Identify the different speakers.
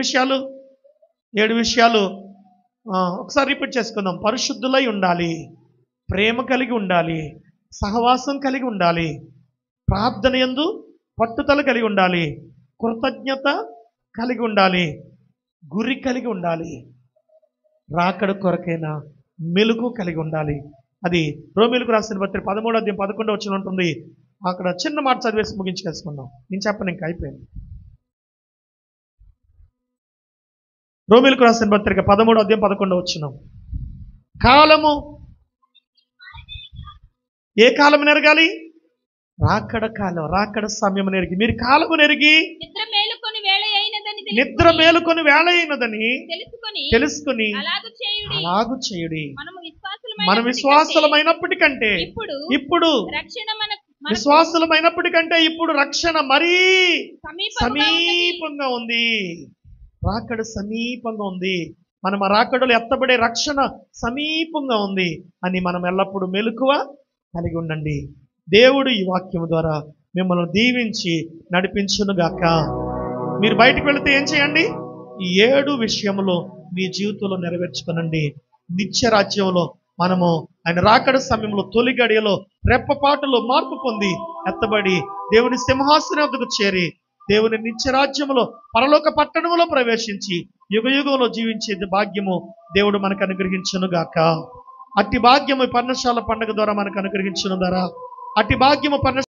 Speaker 1: విషయాలు 7 విషయాలు ఒకసారి రిపీట్ చేసుకుందాం. పరిశుద్ధులై ఉండాలి, ప్రేమ కలిగి ఉండాలి, సహవాసం కలిగి ఉండాలి, ప్రార్థన యందు పట్టుదల కలిగి ఉండాలి, కృతజ్ఞత కలిగి ఉండాలి, గురి కలిగి ఉండాలి, రాకడ కొరకైన మెలుగు కలిగి ఉండాలి. అది రోమీయులకు రాసిన పత్రిక 13:11 ఉంటుంది. అక్కడ చిన్న మాట చదివేసి ముగించుకేసుకుందాం. నేను చెప్పను, ఇంకా అయిపోయింది. రోమీయులకు రాసిన పత్రిక 13:11 కాలము, ఏ కాలం నెరగాలి? రాకడ కాలం, రాకడ సమయం నెరిగి. మీరు కాలము నెరిగి నిద్ర మేలుకొని వేళ అయినదని తెలుసుకుని అలాగు చేయుడి. మనం విశ్వాసులమైనప్పటికంటే ఇప్పుడు రక్షణ మరీ సమీపంగా ఉంది. రాకడ సమీపంగా ఉంది. మనం ఆ రాకడలో ఎత్తబడే రక్షణ సమీపంగా ఉంది అని మనం ఎల్లప్పుడూ మెలకువ కలిగి ఉండండి. దేవుడు ఈ వాక్యం ద్వారా మిమ్మల్ని దీవించి నడిపించునుగాక. మీరు బయటకు వెళితే ఏం చేయండి? ఈ 7 విషయములు మీ జీవితంలో నెరవేర్చుకునండి. నిత్య రాజ్యంలో మనము ఆయన రాకడ సమయంలో తొలి గడియలో రెప్పపాటులో మార్పు పొంది ఎత్తబడి దేవుని సింహాసనం వద్దకు చేరి దేవుని నిత్య రాజ్యములో పరలోక పట్టణములో ప్రవేశించి యుగయుగంలో జీవించే భాగ్యము దేవుడు మనకు అనుగ్రహించునుగాక. అట్టి భాగ్యము పర్ణశాల పండుగ ద్వారా మనకు అనుగ్రహించును ద్వారా అట్టి భాగ్యము